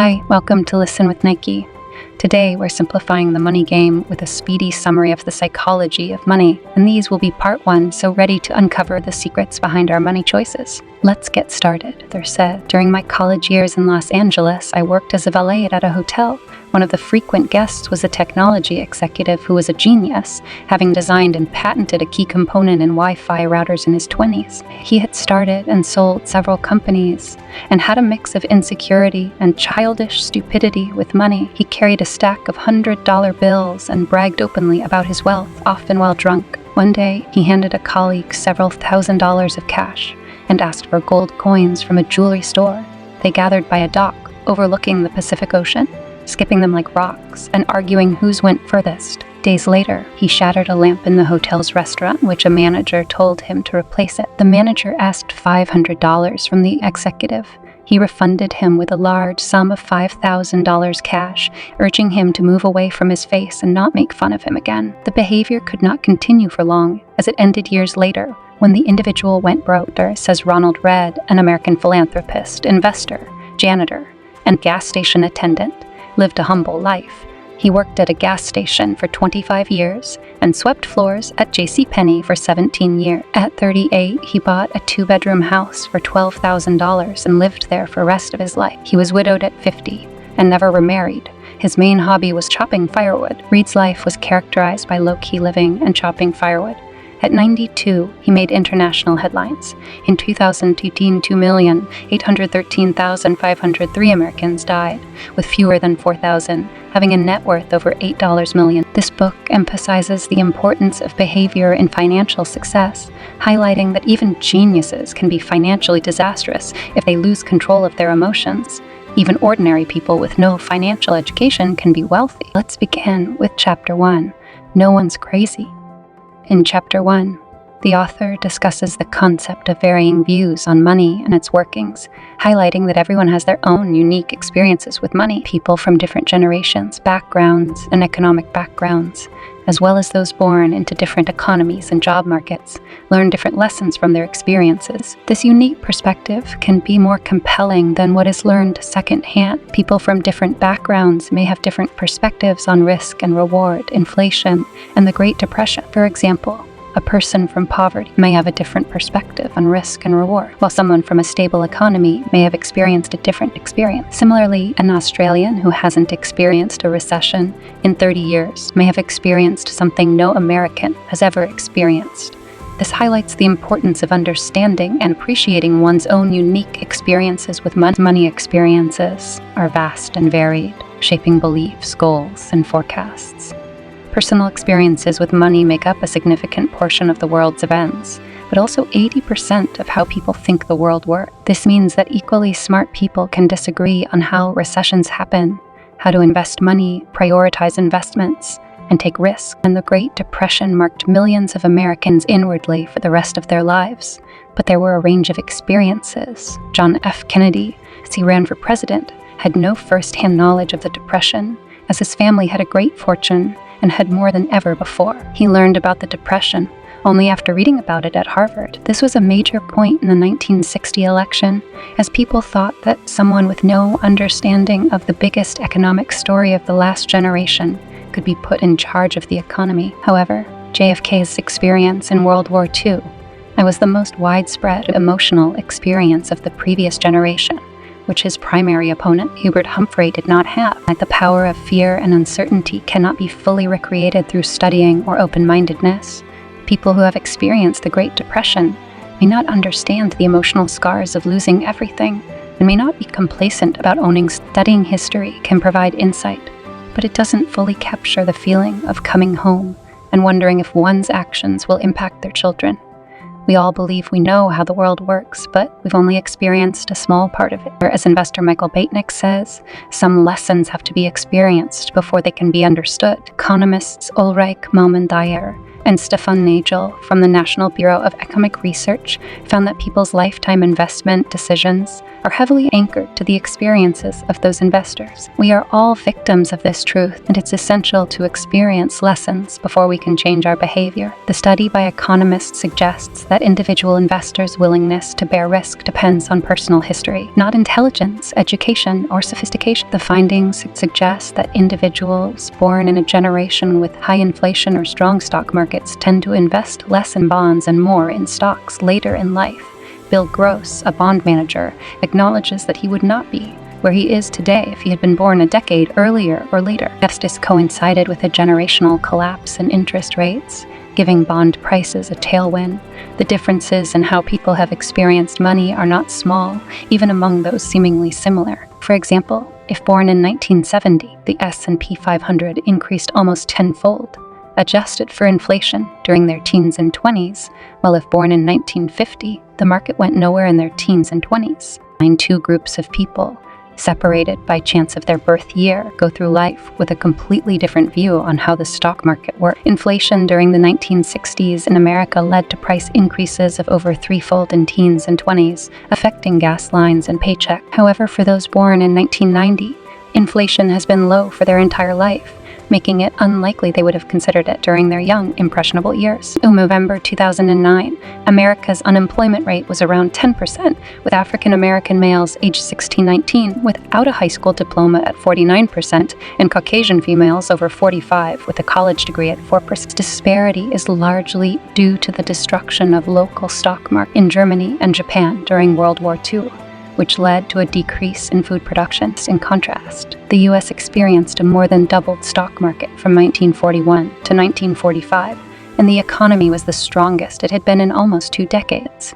Hi, welcome to Listen with Nike. Today, we're simplifying the money game with a speedy summary of the psychology of money, and these will be part 1, so ready to uncover the secrets behind our money choices. Let's get started. They're said, during my college years in Los Angeles, I worked as a valet at a hotel. One of the frequent guests was a technology executive who was a genius, having designed and patented a key component in Wi-Fi routers in his 20s. He had started and sold several companies and had a mix of insecurity and childish stupidity with money. He carried a stack of $100 bills and bragged openly about his wealth, often while drunk. One day, he handed a colleague several $1,000s of cash and asked for gold coins from a jewelry store. They gathered by a dock overlooking the Pacific Ocean, skipping them like rocks and arguing whose went furthest. Days later, he shattered a lamp in the hotel's restaurant, which a manager told him to replace it. The manager asked $500 from the executive. He refunded him with a large sum of $5,000 cash, urging him to move away from his face and not make fun of him again. The behavior could not continue for long, as it ended years later, when the individual went broke, says Ronald Read, an American philanthropist, investor, janitor, and gas station attendant. Lived a humble life. He worked at a gas station for 25 years and swept floors at JCPenney for 17 years. At 38, he bought a 2-bedroom house for $12,000 and lived there for the rest of his life. He was widowed at 50 and never remarried. His main hobby was chopping firewood. Reed's life was characterized by low-key living and chopping firewood. At 92, he made international headlines. In 2018, 2,813,503 Americans died, with fewer than 4,000, having a net worth over $8 million. This book emphasizes the importance of behavior in financial success, highlighting that even geniuses can be financially disastrous if they lose control of their emotions. Even ordinary people with no financial education can be wealthy. Let's begin with Chapter 1, No One's Crazy. In Chapter 1, the author discusses the concept of varying views on money and its workings, highlighting that everyone has their own unique experiences with money. People from different generations, backgrounds, and economic backgrounds, as well as those born into different economies and job markets, learn different lessons from their experiences. This unique perspective can be more compelling than what is learned secondhand. People from different backgrounds may have different perspectives on risk and reward, inflation, and the Great Depression. For example, a person from poverty may have a different perspective on risk and reward, while someone from a stable economy may have experienced a different experience. Similarly, an Australian who hasn't experienced a recession in 30 years may have experienced something no American has ever experienced. This highlights the importance of understanding and appreciating one's own unique experiences with money. Money experiences are vast and varied, shaping beliefs, goals, and forecasts. Personal experiences with money make up a significant portion of the world's events, but also 80% of how people think the world works. This means that equally smart people can disagree on how recessions happen, how to invest money, prioritize investments, and take risks. And the Great Depression marked millions of Americans inwardly for the rest of their lives, but there were a range of experiences. John F. Kennedy, as he ran for president, had no first-hand knowledge of the Depression, as his family had a great fortune and had more than ever before. He learned about the Depression only after reading about it at Harvard. This was a major point in the 1960 election, as people thought that someone with no understanding of the biggest economic story of the last generation could be put in charge of the economy. However, JFK's experience in World War II was the most widespread emotional experience of the previous generation, which his primary opponent, Hubert Humphrey, did not have. The power of fear and uncertainty cannot be fully recreated through studying or open-mindedness. People who have experienced the Great Depression may not understand the emotional scars of losing everything and may not be complacent about owning. Studying history can provide insight, but it doesn't fully capture the feeling of coming home and wondering if one's actions will impact their children. We all believe we know how the world works, but we've only experienced a small part of it. As investor Michael Batnick says, some lessons have to be experienced before they can be understood. Economists Ulrich Malmen-Dyer and Stefan Nagel from the National Bureau of Economic Research found that people's lifetime investment decisions are heavily anchored to the experiences of those investors. We are all victims of this truth, and it's essential to experience lessons before we can change our behavior. The study by economists suggests that individual investors' willingness to bear risk depends on personal history, not intelligence, education, or sophistication. The findings suggest that individuals born in a generation with high inflation or strong stock markets tend to invest less in bonds and more in stocks later in life. Bill Gross, a bond manager, acknowledges that he would not be where he is today if he had been born a decade earlier or later. This coincided with a generational collapse in interest rates, giving bond prices a tailwind. The differences in how people have experienced money are not small, even among those seemingly similar. For example, if born in 1970, the S&P 500 increased almost tenfold, adjusted for inflation during their teens and 20s, while if born in 1950, the market went nowhere in their teens and 20s. Two groups of people, separated by chance of their birth year, go through life with a completely different view on how the stock market works. Inflation during the 1960s in America led to price increases of over threefold in teens and 20s, affecting gas lines and paycheck. However, for those born in 1990, inflation has been low for their entire life, making it unlikely they would have considered it during their young, impressionable years. In November 2009, America's unemployment rate was around 10%, with African American males aged 16-19 without a high school diploma at 49%, and Caucasian females over 45 with a college degree at 4%. Disparity is largely due to the destruction of local stock markets in Germany and Japan during World War II, which led to a decrease in food production. In contrast, the U.S. experienced a more than doubled stock market from 1941 to 1945, and the economy was the strongest it had been in almost 2 decades.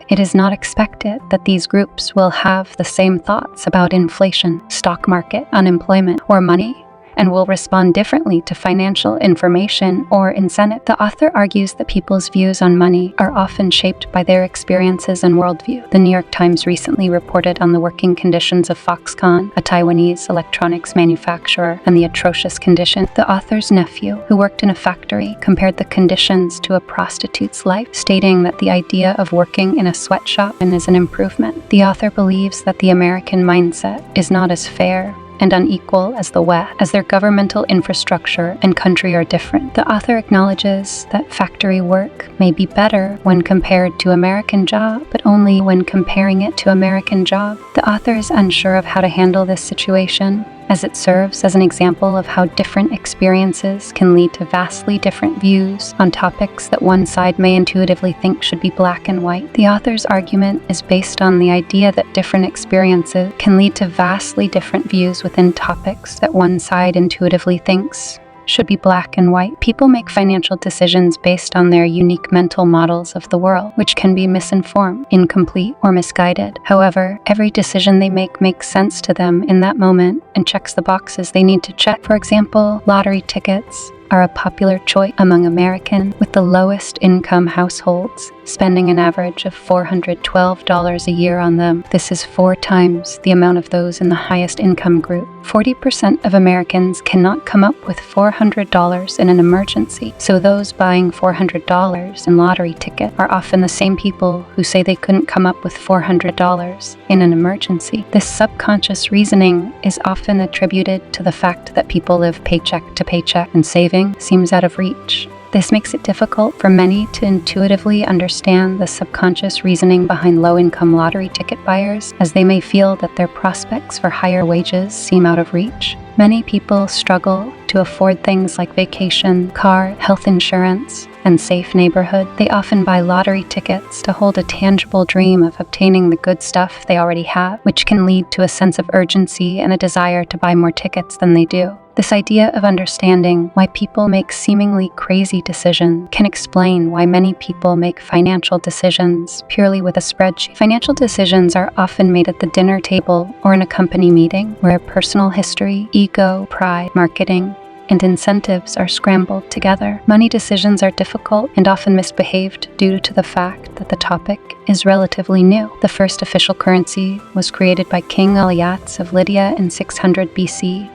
It is not expected that these groups will have the same thoughts about inflation, stock market, unemployment, or money, and will respond differently to financial information or incentive. The author argues that people's views on money are often shaped by their experiences and worldview. The New York Times recently reported on the working conditions of Foxconn, a Taiwanese electronics manufacturer, and the atrocious condition. The author's nephew, who worked in a factory, compared the conditions to a prostitute's life, stating that the idea of working in a sweatshop is an improvement. The author believes that the American mindset is not as fair and unequal as the West, as their governmental infrastructure and country are different. The author acknowledges that factory work may be better when compared to American job, but only when comparing it to American job. The author is unsure of how to handle this situation, as it serves as an example of how different experiences can lead to vastly different views on topics that one side may intuitively think should be black and white. The author's argument is based on the idea that different experiences can lead to vastly different views within topics that one side intuitively thinks should be black and white. People make financial decisions based on their unique mental models of the world, which can be misinformed, incomplete, or misguided. However, every decision they make makes sense to them in that moment and checks the boxes they need to check. For example, lottery tickets are a popular choice among Americans with the lowest income households, spending an average of $412 a year on them. This is 4 times the amount of those in the highest income group. 40% of Americans cannot come up with $400 in an emergency, so those buying $400 in lottery tickets are often the same people who say they couldn't come up with $400 in an emergency. This subconscious reasoning is often attributed to the fact that people live paycheck to paycheck and saving seems out of reach. This makes it difficult for many to intuitively understand the subconscious reasoning behind low-income lottery ticket buyers, as they may feel that their prospects for higher wages seem out of reach. Many people struggle to afford things like vacation, car, health insurance, and safe neighborhood. They often buy lottery tickets to hold a tangible dream of obtaining the good stuff they already have, which can lead to a sense of urgency and a desire to buy more tickets than they do. This idea of understanding why people make seemingly crazy decisions can explain why many people make financial decisions purely with a spreadsheet. Financial decisions are often made at the dinner table or in a company meeting, where personal history, ego, pride, marketing, and incentives are scrambled together. Money decisions are difficult and often misbehaved due to the fact that the topic is relatively new. The first official currency was created by King Alyats of Lydia in 600 BC.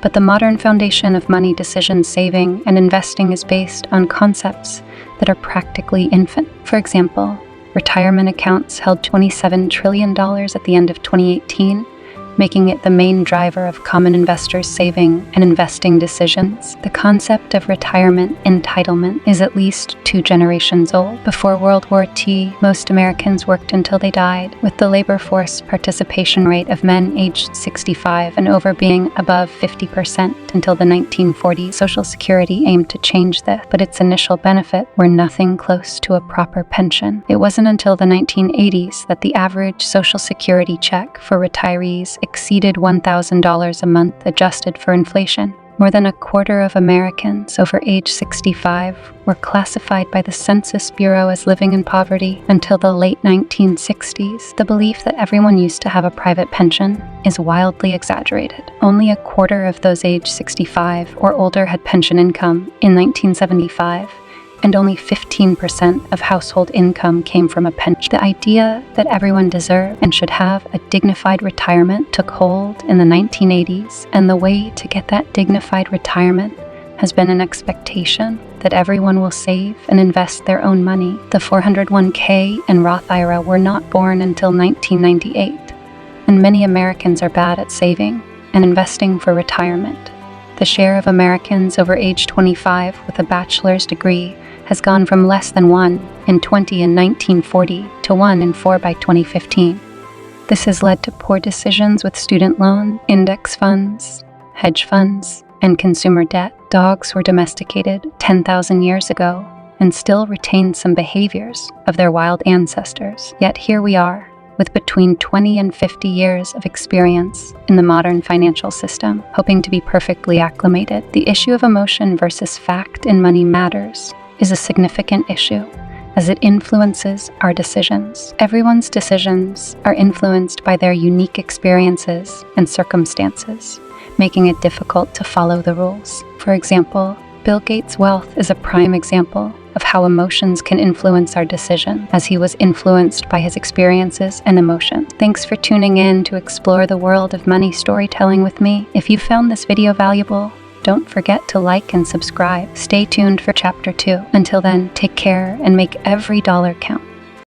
But the modern foundation of money decision saving and investing is based on concepts that are practically infant. For example, Retirement accounts held $27 trillion at the end of 2018, making it the main driver of common investors' saving and investing decisions. The concept of retirement entitlement is at least 2 generations old. Before World War II, most Americans worked until they died, with the labor force participation rate of men aged 65 and over being above 50% until the 1940s. Social Security aimed to change this, but its initial benefit were nothing close to a proper pension. It wasn't until the 1980s that the average Social Security check for retirees exceeded $1,000 a month adjusted for inflation. More than a quarter of Americans over age 65 were classified by the Census Bureau as living in poverty. Until the late 1960s, the belief that everyone used to have a private pension is wildly exaggerated. Only a quarter of those age 65 or older had pension income in 1975. And only 15% of household income came from a pension. The idea that everyone deserved and should have a dignified retirement took hold in the 1980s, and the way to get that dignified retirement has been an expectation that everyone will save and invest their own money. The 401k and Roth IRA were not born until 1998, and many Americans are bad at saving and investing for retirement. The share of Americans over age 25 with a bachelor's degree has gone from less than 1 in 1940 to 1 in 4 by 2015. This has led to poor decisions with student loan, index funds, hedge funds, and consumer debt. Dogs were domesticated 10,000 years ago and still retain some behaviors of their wild ancestors. Yet here we are, with between 20 and 50 years of experience in the modern financial system, hoping to be perfectly acclimated. The issue of emotion versus fact in money matters is a significant issue, as it influences our decisions. Everyone's decisions are influenced by their unique experiences and circumstances, making it difficult to follow the rules. For example, Bill Gates' wealth is a prime example of how emotions can influence our decision, as he was influenced by his experiences and emotions. Thanks for tuning in to explore the world of money storytelling with me. If you found this video valuable, don't forget to like and subscribe. Stay tuned for Chapter 2. Until then, take care and make every dollar count.